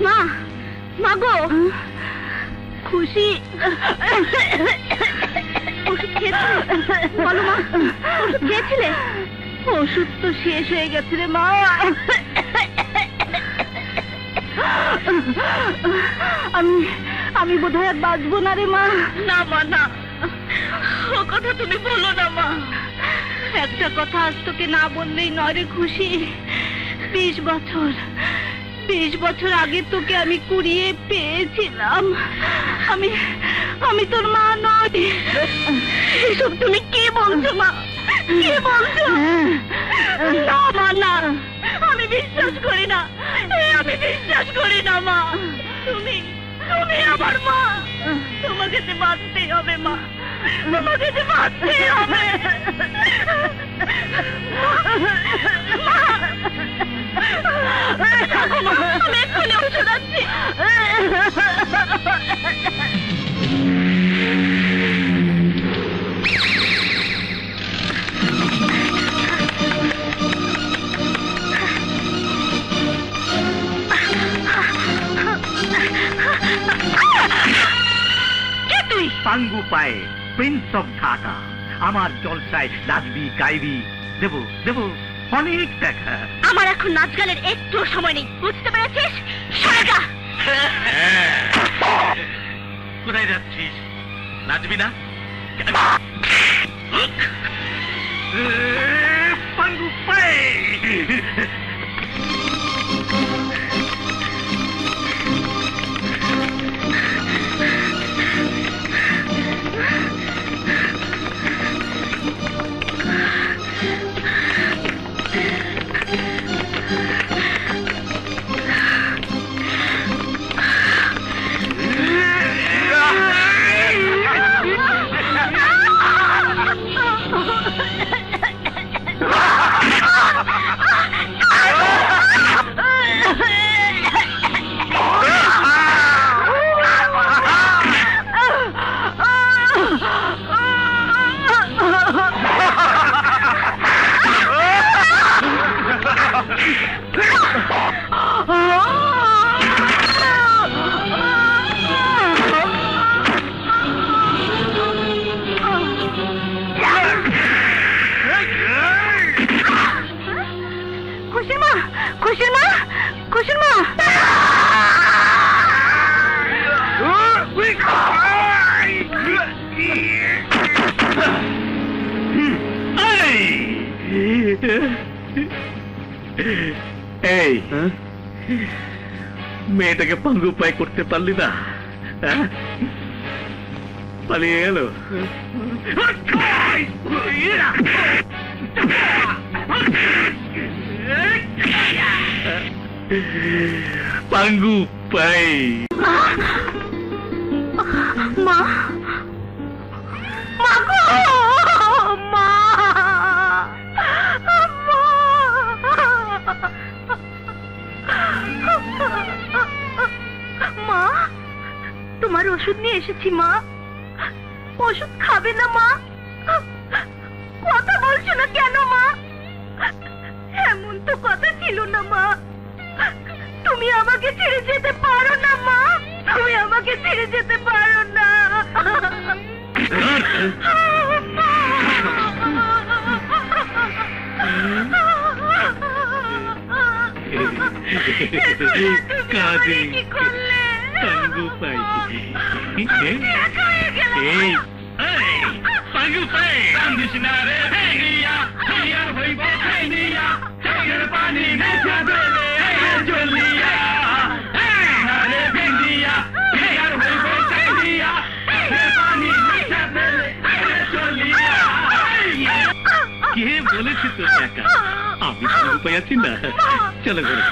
মা, মা গো, খুশি ওষুধ খেয়েছিলে? বলো মা, ওষুধ খেয়েছিলে? ওষুধ তো শেষ হয়ে গেছে রে মা। আমি বোধহয় আর বাঁচবো না রে মা। না মা, না, ও কথা তুমি বলো না মা। একটা কথা আজ তোকে না বললেই নয় রে খুশি। 20 বছর আগে তোকে আমি কুড়িয়ে পেয়েছিলাম। আমি তোর মা নই। এসব তুমি কি বলছো মা? কি বলছো? না মা, না, আমি বিশ্বাস করি না। আমি বিশ্বাস করি না মা। তুমি আমার মা। তোমাকে যে বাঁচতেই হবে মা, তোমাকে যে বাঁচতেই হবে। আমি এক্ষুনি ওষুধ আনছি। পাঙ্গু পায়ে, প্রিন্স অফ ঢাকা। আমার জলসায় নাচবি, গাইবি, দেবো দেবো অনেক টাকা। আমার এখন নাচ গানের একটু সময় নেই, বুঝতে পেরেছিস? সরে যা। কোথায় যাচ্ছিস? নাচবি না? পাঙ্গু পায়ে। এই মেয়েটাকে পাঙ্গু পায় করতে পারলি না? পালিয়ে গেল। পাঙ্গু পাই। মা, মা গো, মা, মা, তোমার ওষুধ নিয়ে এসেছি মা। ওষুধ খাবে না মা? কথা বলছো না কেন মা? এমন তো কথা ছিল না মা। তুমি আমাকে ছেড়ে যেতে পারো না মা। তুমি আমাকে ছেড়ে যেতে পারো না। কাঁদে পাঙ্গু পাই। পাঙ্গু পাই কান্দিস না রে ভেঙিয়া, আর হইব ভেঙিয়া, চোখের পানি দেখা দেবে জ্বলিয়া। রে ভেঙিয়া, আর হইব ভেঙিয়া, চোখের পানি দেখা দেবে জ্বলিয়া। কে বলেছে তোর টাকা? আমি পাঙ্গু পাই আছি না। চলো ঘরে।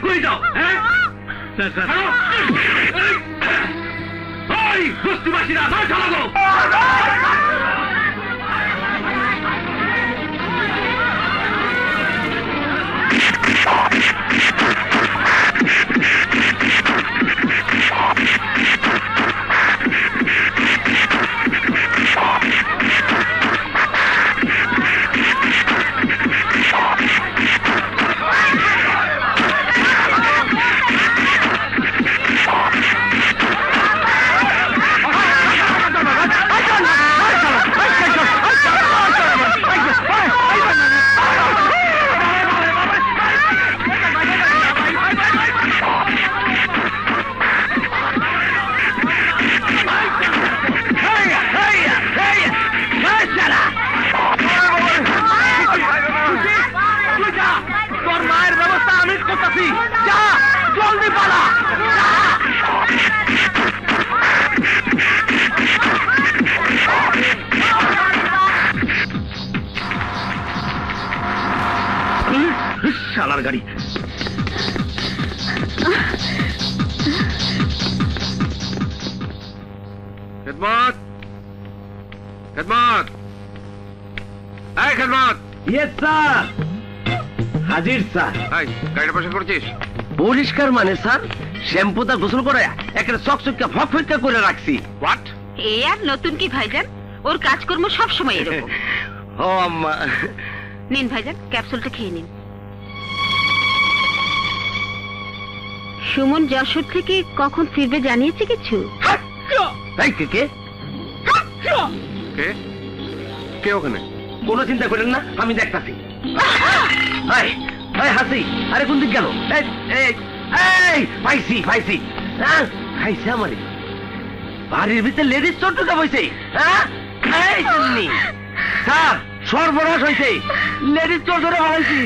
কই যাও? বুঝতে না চালাবো। করতেছি, যা জলদি পালা। শালার গাড়ি। খেদমত, খেদমত, এই খেদমত। Yes sir. হাজির স্যার। এই গাড়িটা পরিষ্কার করছিস? পরিষ্কার মানে স্যার, শ্যাম্পুটা গোসল করে একটা চকচকে ফকফকা করে রাখছি। হোয়াট? এ আর নতুন কি ভাইজান, ওর কাজকর্ম সব সময় এরকম। ও আম্মা। নিন ভাইজান, ক্যাপসুলটা খেয়ে নিন। সুমন যশোর থেকে কখন ফিরবে জানিয়েছে কিছু? এই কে কে? কে কে ওখানে? কোনো চিন্তা করেন না, আমি দেখতাছি। এই এই হাসি, আরে কোন দিক গেল? এই এই এই পাইছি পাইছি। হ্যাঁ খাইছে আমারে। বাড়ির ভিতরে লেডিস চোর ঢুকে বইছে। হ্যাঁ এই জন্যি স্যার সর্বনাশ হয়েছে, লেডিস চোর ধরে বানাইছি।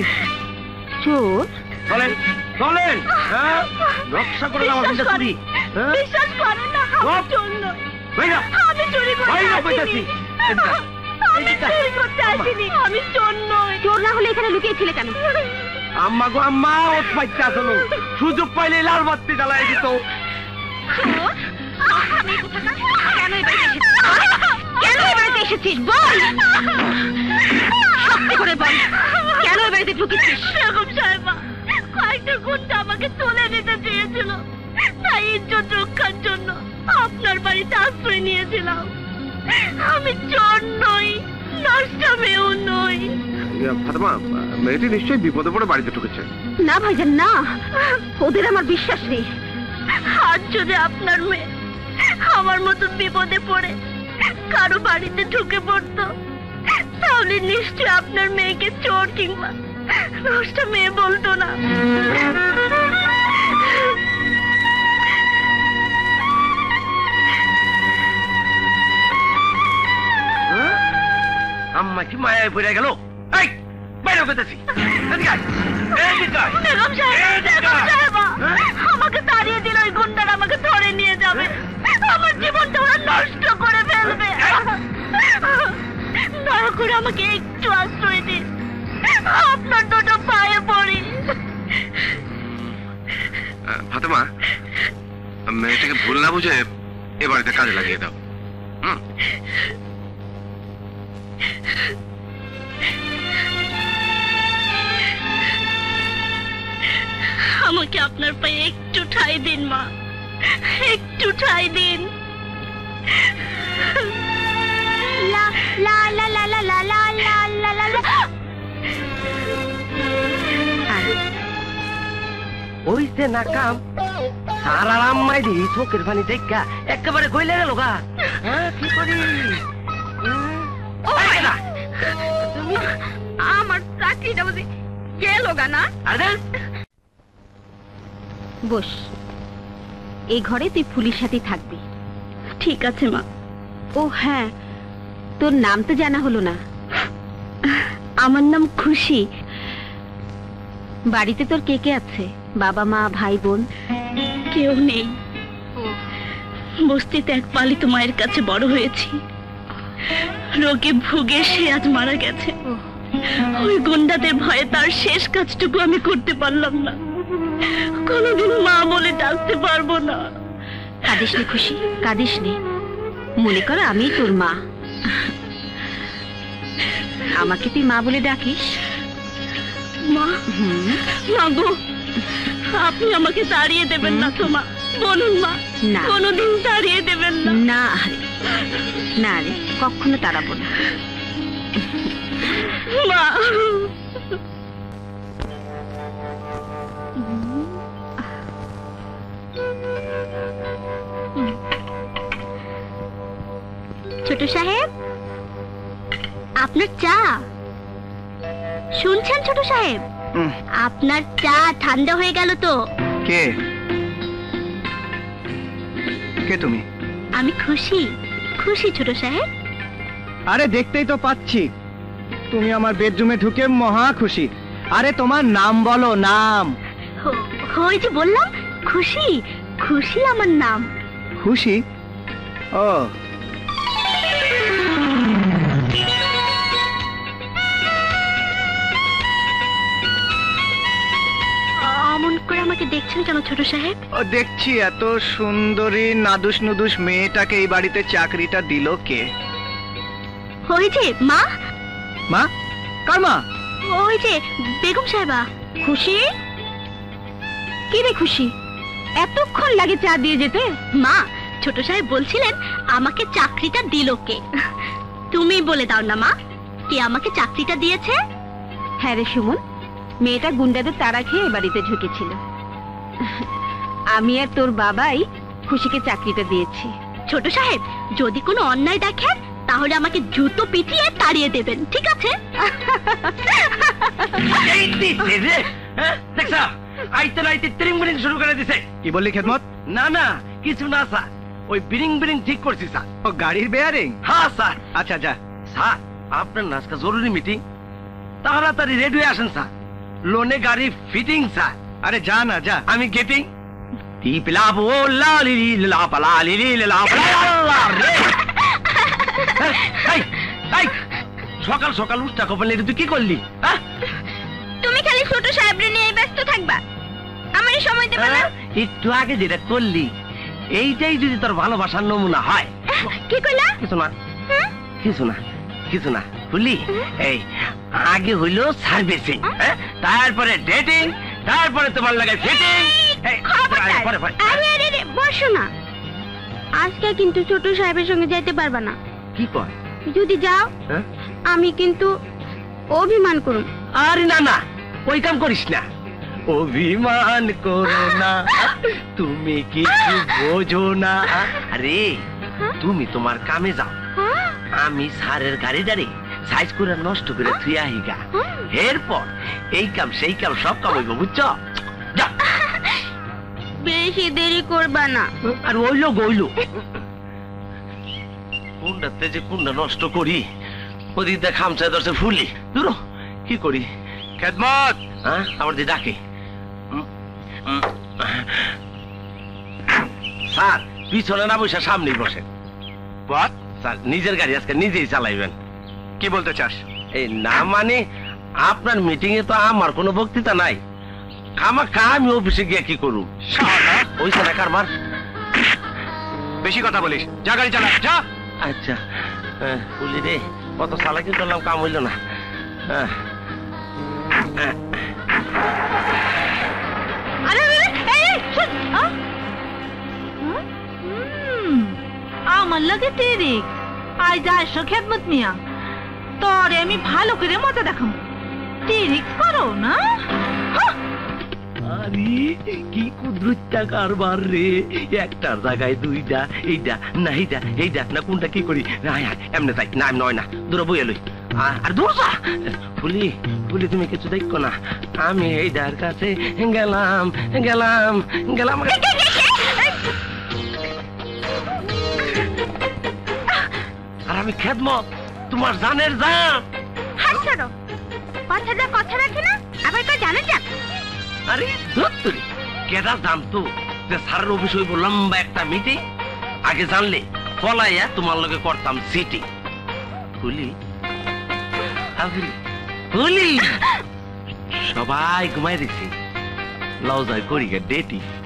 চোর? চলেন চলেন। হ্যাঁ রক্ষা করে আমার চিন্তা করি। বিশ্বাস করেন না, আমি চোর নই। আমি চুরি করতে আসিনি। আমি চুরি করতে আসিনি, আমি চোর নই। চোর না হলে এখানে লুকিয়েছিলে কেন? আম্মা গো আম্মা, ওত পাইতে আসলো, সুযোগ পাইলে লাল বাতি জ্বালাই দিত। চোর? আমি কোথাকার? কেন এই বাড়িতে এসেছিস? কেন এই বাড়িতে এসেছিস বল, সত্যি করে বল, কেন এই বাড়িতে ঢুকেছিস? বেগম সাহেবা, কয়েকটা গুন্ডা আমাকে তুলে নিতে চেয়েছিল, তাই ইজ্জত রক্ষার জন্য আপনার বাড়িতে আশ্রয় নিয়েছিলাম। আমি চোর নই, নষ্ট মেয়েও নই। ফাতেমা, মেয়েটি নিশ্চয়ই বিপদে পড়ে বাড়িতে ঢুকেছে। না ভাইজান না, ওদের আমার বিশ্বাস নেই। আজ যদি আপনার মেয়ে আমার মতো বিপদে পড়ে কারো বাড়িতে ঢুকে পড়তো, তাহলে নিশ্চয় আপনার মেয়েকে চোর কিংবা নষ্ট মেয়ে বলতো না। আম্মা কি মায়ায় পড়ে গেল? এই বাইরে পেতেছি। বেগম সাহেবা, আমাকে তাড়িয়ে দিল, ওই গুন্ডারা আমাকে ধরে নিয়ে যাবে, আমার জীবনটা ওরা নষ্ট করে ফেলবে। দয়া করে আমাকে একটু আশ্রয় দিন, আপনার দুটো পায়ে পড়ি। ফাতেমা, মেয়েটাকে ভুল না বুঝে এ বাড়িতে কাজে লাগিয়ে দাও। আমাকে আপনার পায়ে একটু ঠাঁই দিন মা, একটু ঠাঁই দিন। লা লা লা লা লা লা লা লা লা লা লা। ওইতে না কাম, সারা আম্মাই দিই চোখের পানি দেখা একেবারে গইলে গেল গা। হ্যাঁ কি করি? তুমি আমার চাকরিটা বুঝি গেল গা না? আরে বস, এই ঘরে তুই ফুলির সাথে থাকবি। ঠিক আছে মা। ও হ্যাঁ, তোর নাম তো জানা হলো না। আমার নাম খুশি। বাড়িতে তোর কে কে আছে? বাবা মা ভাই বোন? কেউ নেই। বস্তিতে এক পালিত মায়ের কাছে বড় হয়েছি, রোগে ভুগে সে আজ মারা গেছে। ওই গুন্ডাদের ভয়ে তার শেষ কাজটুকু আমি করতে পারলাম না, কোনোদিন মা বলে ডাকতে পারবো না। কাঁদিস নে খুশি, কাঁদিস নে, মনে কর আমি তোর মা। আমাকে তুই মা বলে ডাকিস। মা, মা গো, আপনি আমাকে তাড়িয়ে দেবেন না তো মা? বলুন মা, না কোনোদিন তাড়িয়ে দেবেন না? না না রে, কখনো তাড়াবো না মা। ছোট সাহেব, আপনার চা। শুনছেন ছোট সাহেব, আপনার চা ঠান্ডা হয়ে গেল তো। কে কে তুমি? আমি খুশি, খুশি ছোট সাহেব। আরে দেখতেই তো পাচ্ছি, তুমি আমার বেডরুমে ঢুকে মহা খুশি। আরে তোমার নাম বলো, নাম। ওই যে বললাম, খুশি খুশি আমার নাম। খুশি? ও, অমন করে আমাকে দেখছেন কেন ছোট সাহেব? ও দেখছি এত সুন্দরী নাদুস নুদুস মেয়েটাকে এই বাড়িতে চাকরিটা দিল কে? ওই যে মা। মা? কার মা? ওই যে বেগম সাহেবা। খুশি? কি রে খুশি, এতক্ষণ লাগে চা দিয়ে যেতে? মা, ছোট সাহেব বলছিলেন আমাকে চাকরিটা দিল কে। তুমি বলে দাও না মা, কে আমাকে চাকরিটা দিয়েছে? হ্যাঁ রে সুমন, মেয়েটা গুন্ডাদের তাড়া খেয়ে এ বাড়িতে ঢুকেছিল। আমি আর তোর বাবাই খুশিকে চাকরিটা দিয়েছি। ছোট সাহেব, যদি কোনো অন্যায় দেখেন তাহলে আমাকে জুতো পিটিয়ে তাড়িয়ে দেবেন, ঠিক আছে? এই দিছে রে, হ্যাঁ? দেখছা আইতে আইতে ট্রিং বিরিং শুরু করে দিছে। কি বললি খেদমত? না না, কিছু না স্যার, ওই বিরিং বিরিং ঠিক করছি স্যার। ও গাড়ির বেয়ারিং? হ্যাঁ স্যার। আচ্ছা যা। স্যার, আপনার নাজকা জরুরি মিটিং, তাড়াতাড়ি রেডি হয়ে আসেন স্যার। লোনে গাড়ি ফিটিং স্যার। আরে যা না যা। আমি গেটিং টিপলাবো লালিলি লাপালা লিলি লাপালা রে। এই এই সকাল সকাল উঠটা কপাল নিয়ে তুই কি করলি? হ্যাঁ, তুমি খালি ছোট সাহেবরে নিয়ে ব্যস্ত থাকবা, আমারই সময় দেবে না। একটু আগে যেটা করলি এইটাই যদি তোর ভালোবাসার নমুনা হয়। কি কইলা? কিছু না, কিছু না, কিছু না বুঝলি। এই আগে হইলো সার্ভিসিং, তারপরে ডেটিং, তারপরে তোমার লাগে ফিটিং। আরে আরে আরে বসো না, আজকে কিন্তু ছোট সাহেবের সঙ্গে যেতে পারবা না। কি কয়? যদি যাও আমি কিন্তু অভিমান করুম। আরে না না, ওই কাম করিস না। অভিমান করো না, তুমি কিছু বোঝো না। আরে তুমি তোমার কামে যাও, আমি স্যারের গাড়ি দাঁড়ি সাইজ করে নষ্ট করে থুই আহিগা। এরপর এই কাম সেই কাম সব কাম হইব, বুঝছো? যা। বেশি দেরি করবা না। আর ওইলো গইলো কোনটাতে যে কোনটা নষ্ট করি, ওদিক দিয়ে খামচায় দর্শে ফুলি দূর কি করি। খেদমত! হ্যাঁ, আমার দিয়ে ডাকে। স্যার পিছনে না বসে সামনেই বসেন। বল। স্যার নিজের গাড়ি আজকে নিজেই চালাইবেন। কি বলতে চাস? এই না মানে আপনার মিটিং এ তো আমার কোনো বক্তৃতা নাই, খামাখা আমি অফিসে গিয়ে কি করব? ওইছে না কারবার। বেশি কথা বলিস, যা গাড়ি চালা যা। আচ্ছা বলি রে, কত চালাকি করলাম, কাম হইল না। আমার লাগে টিরিক আই যাই খেদমত মিয়া, তোরে আমি ভালো করে মজা দেখাবো। টিরিক করো না। আরে কি কুদ্রুচ্চা কারবার রে, একটার জায়গায় দুইটা, এইটা না এইটা, এইটা না কোনটা কি করি। এমনি তাই না, নয় না, দূরে বইয়া লই। আর দূর যা ফুলি, ফুলি তুমি কিছু দেখো না, আমি এইটার কাছে গেলাম গেলাম গেলাম। আর আমি খেদমত তোমার জানের জান। হাত ছাড়ো, কথাটা কথা রাখে না, আবার তো জানা যাক। আরে ধুর, কেডা জানতো যে স্যারের অফিস হইব লম্বা একটা মিটিং? আগে জানলে পলাইয়া তোমার লগে করতাম সিটিং। ফুলি ফুলি সবাই ঘুমাই দিছি, লও যাই করি গে ডেটি।